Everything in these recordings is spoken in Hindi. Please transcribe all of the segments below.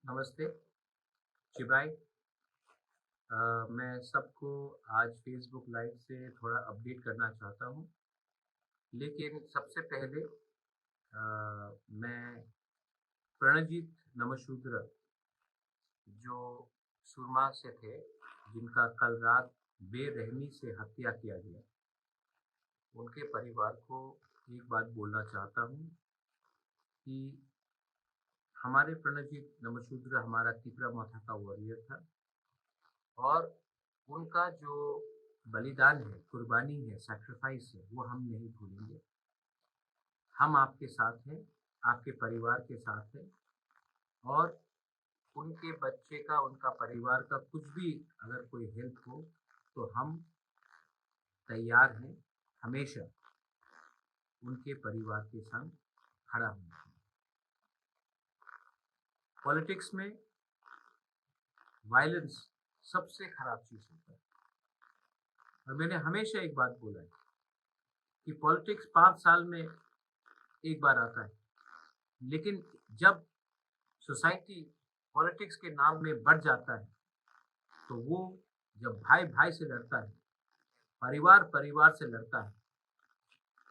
नमस्ते शिवाय। मैं सबको आज फ़ेसबुक लाइव से थोड़ा अपडेट करना चाहता हूँ। लेकिन सबसे पहले मैं प्रणजीत नमशूद्र जो सुरमा से थे, जिनका कल रात बेरहमी से हत्या किया गया, उनके परिवार को एक बात बोलना चाहता हूँ कि हमारे प्रणजीत नमशूद्र हमारा तिपरा-माथा का वॉरियर था और उनका जो बलिदान है, कुर्बानी है, सैक्रिफ़ाइस है, वो हम नहीं भूलेंगे। हम आपके साथ हैं, आपके परिवार के साथ हैं और उनके बच्चे का, उनका परिवार का कुछ भी अगर कोई हेल्प हो, तो हम तैयार हैं हमेशा उनके परिवार के संग खड़ा होने के लिए। पॉलिटिक्स में वायलेंस सबसे खराब चीज़ होता है और मैंने हमेशा एक बात बोला है कि पॉलिटिक्स 5 साल में एक बार आता है, लेकिन जब सोसाइटी पॉलिटिक्स के नाम में बढ़ जाता है, तो वो जब भाई-भाई से लड़ता है, परिवार-परिवार से लड़ता है,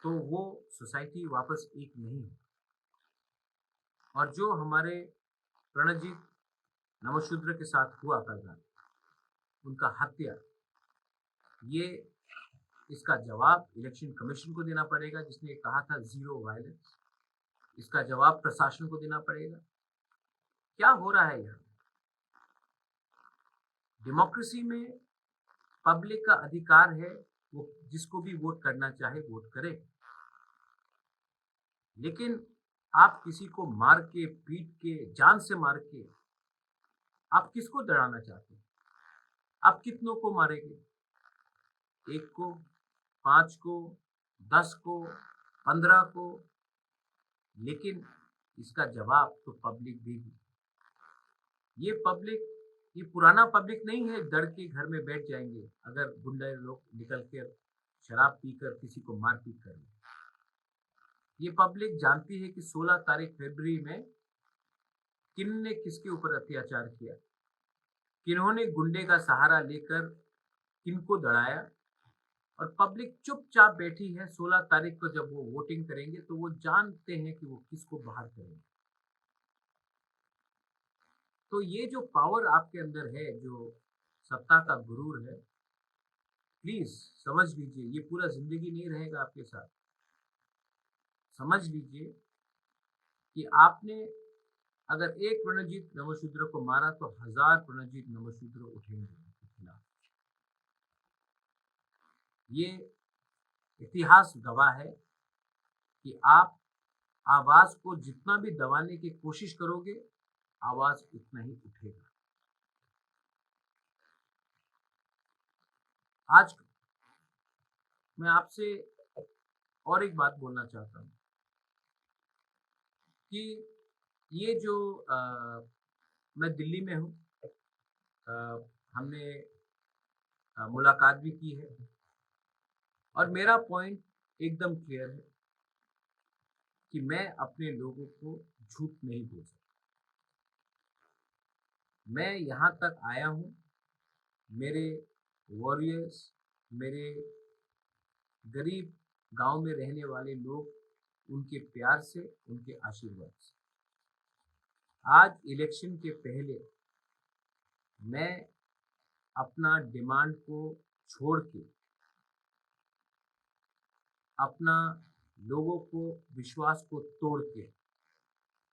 तो वो सोसाइटी वापस एक नहीं है। और जो हमारे प्रणजीत नमशूद्र के साथ हुआ कल रात, उनका हत्या, ये इसका जवाब इलेक्शन कमीशन को देना पड़ेगा जिसने कहा था ज़ीरो वायलेंस। इसका जवाब प्रशासन को देना पड़ेगा। क्या हो रहा है यहाँ? डेमोक्रेसी में पब्लिक का अधिकार है, वो जिसको भी वोट करना चाहे वोट करे। लेकिन आप किसी को मार के, पीट के, जान से मार के आप किसको डराना चाहते हैं? आप कितनों को मारेंगे? 1 को, 5 को, 10 को, 15 को? लेकिन इसका जवाब तो पब्लिक देगी। ये पब्लिक, ये पुराना पब्लिक नहीं है, डर के घर में बैठ जाएँगे अगर गुंडा लोग निकल कर शराब पीकर किसी को मार-पीट करेंगे। ये पब्लिक जानती है कि 16 तारीख फ़रवरी में किनने किसके ऊपर अत्याचार किया, किन्होंने गुंडे का सहारा लेकर किनको दड़ाया और पब्लिक चुपचाप बैठी है। 16 तारीख को जब वो वोटिंग करेंगे तो वो जानते हैं कि वो किसको बाहर करेंगे। तो ये जो पावर आपके अंदर है, जो सत्ता का गुरूर है, प्लीज़ समझ लीजिए ये पूरा ज़िंदगी नहीं रहेगा आपके साथ। समझ लीजिए कि आपने अगर एक प्रणजीत नमशूद्र को मारा तो 1000 प्रणजीत नमशूद्र उठेंगे उनके खिलाफ। ये इतिहास गवाह है कि आप आवाज़ को जितना भी दबाने की कोशिश करोगे, आवाज़ उतना ही उठेगा। आज मैं आपसे और एक बात बोलना चाहता हूँ कि ये जो मैं दिल्ली में हूँ, अ, हमने मुलाकात भी की है और मेरा पॉइंट एकदम क्लियर है कि मैं अपने लोगों को झूठ नहीं बोल सकता। मैं यहाँ तक आया हूँ, मेरे वॉरियर्स, मेरे गरीब गाँव में रहने वाले लोग उनके प्यार से, उनके आशीर्वाद से। आज इलेक्शन के पहले मैं अपना डिमांड को छोड़ के, अपना लोगों को विश्वास को तोड़ के,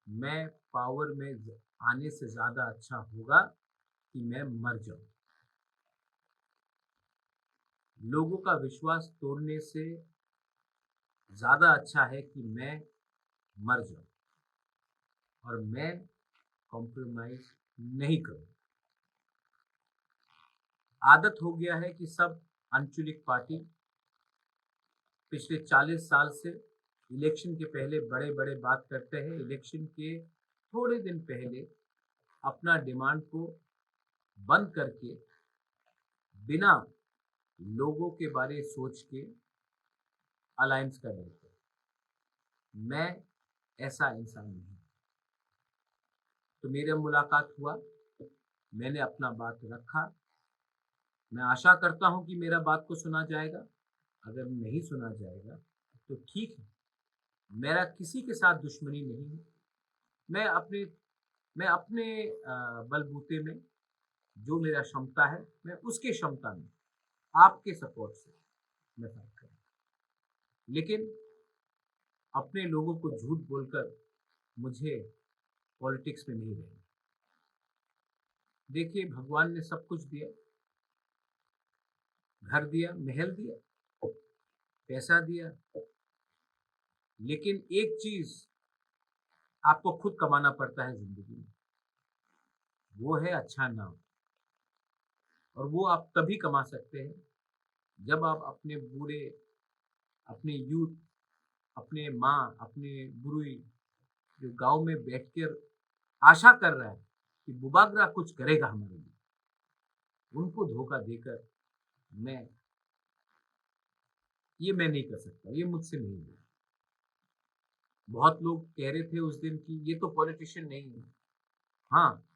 मैं पावर में आने से ज़्यादा अच्छा होगा कि मैं मर जाऊँ। लोगों का विश्वास तोड़ने से ज़्यादा अच्छा है कि मैं मर जाऊँ और मैं कॉम्प्रोमाइज़ नहीं करूँ। आदत हो गया है कि सब आंचलिक पार्टी पिछले 40 साल से इलेक्शन के पहले बड़े-बड़े बात करते हैं, इलेक्शन के थोड़े दिन पहले अपना डिमांड को बंद करके बिना लोगों के बारे सोच के अलायंस कर लेते हैं। मैं ऐसा इंसान नहीं हूँ। तो मेरा मुलाकात हुआ, मैंने अपना बात रखा। मैं आशा करता हूँ कि मेरा बात को सुना जाएगा। अगर नहीं सुना जाएगा तो ठीक है, मेरा किसी के साथ दुश्मनी नहीं है। मैं अपने मैं अपने बलबूते में जो मेरा क्षमता है, मैं उसके क्षमता में आपके सपोर्ट से मैं फाइट करूँगा। लेकिन अपने लोगों को झूठ बोलकर मुझे पॉलिटिक्स में नहीं रहना। देखिए, भगवान ने सब कुछ दिया, घर दिया, महल दिया, पैसा दिया, लेकिन एक चीज आपको खुद कमाना पड़ता है जिंदगी में, वो है अच्छा नाम। और वो आप तभी कमा सकते हैं जब आप अपने बूढ़े, अपने यूथ, अपने माँ, अपने बुढ़ी जो गांव में बैठकर आशा कर रहा है कि बुबागरा कुछ करेगा हमारे लिए, उनको धोखा देकर मैं नहीं कर सकता, ये मुझसे नहीं होगा। बहुत लोग कह रहे थे उस दिन कि ये तो पॉलिटिशियन नहीं है। हाँ,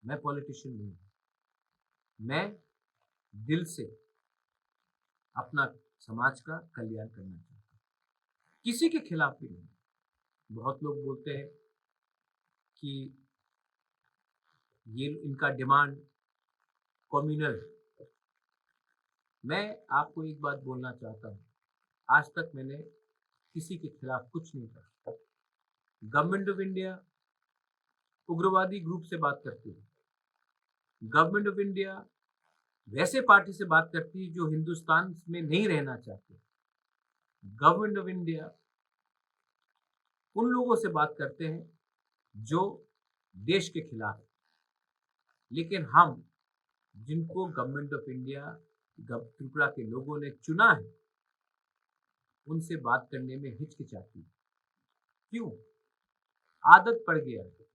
मैं पॉलिटिशियन नहीं हूँ। मैं दिल से अपना समाज का कल्याण करना चाहता हूँ, किसी के खिलाफ भी नहीं। बहुत लोग बोलते हैं कि ये इनका डिमांड कम्युनल है। मैं आपको एक बात बोलना चाहता हूँ, आज तक मैंने किसी के खिलाफ कुछ नहीं कहा। गवर्नमेंट ऑफ इंडिया उग्रवादी ग्रुप से बात करती है। गवर्नमेंट ऑफ इंडिया वैसे पार्टी से बात करती है जो हिंदुस्तान में नहीं रहना चाहते। गवर्नमेंट ऑफ इंडिया उन लोगों से बात करते हैं जो देश के खिलाफ है। लेकिन हम, जिनको गवर्नमेंट ऑफ इंडिया, त्रिपुरा के लोगों ने चुना है, उनसे बात करने में हिचकिचाती है। क्यों? आदत पड़ गया है,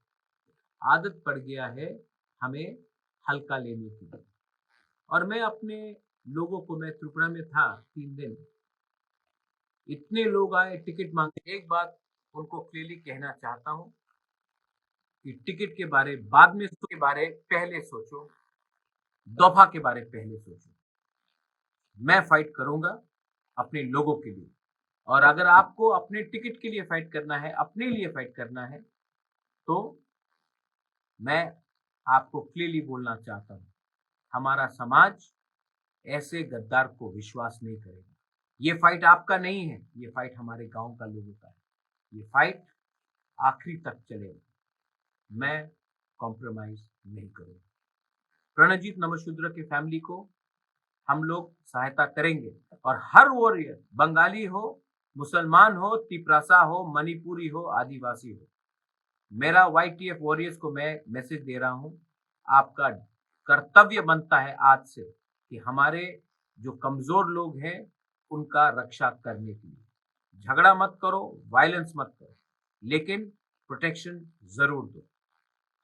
आदत पड़ गया है हमें हल्का लेने की। और मैं अपने लोगों को, मैं त्रिपुरा में था 3 दिन, इतने लोग आए टिकट मांगे। एक बात उनको क्लियरली कहना चाहता हूँ कि टिकट के बारे बाद में, के बारे पहले सोचो, दफा के बारे पहले सोचो। मैं फाइट करूंगा अपने लोगों के लिए। और अगर आपको अपने टिकट के लिए फाइट करना है, अपने लिए फाइट करना है, तो मैं आपको क्लियरली बोलना चाहता हूं, हमारा समाज ऐसे गद्दार को विश्वास नहीं करेगा। ये फाइट आपका नहीं है, ये फाइट हमारे गांव का लोगों का है। ये फाइट आखिरी तक चलेगा। मैं कॉम्प्रोमाइज नहीं करूंगा। प्रणजीत नमशूद्र की फैमिली को हम लोग सहायता करेंगे। और हर वॉरियर, बंगाली हो, मुसलमान हो, तिपरासा हो, मणिपुरी हो, आदिवासी हो, मेरा YTF वॉरियर्स को मैं मैसेज दे रहा हूं, आपका कर्तव्य बनता है आज से कि हमारे जो कमजोर लोग हैं उनका रक्षा करने के लिए। झगड़ा मत करो, वायलेंस मत करो, लेकिन प्रोटेक्शन जरूर दो।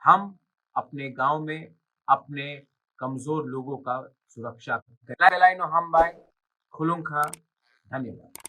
हम अपने गांव में अपने कमजोर लोगों का सुरक्षा करें। हम बाय खुलुंखा। धन्यवाद।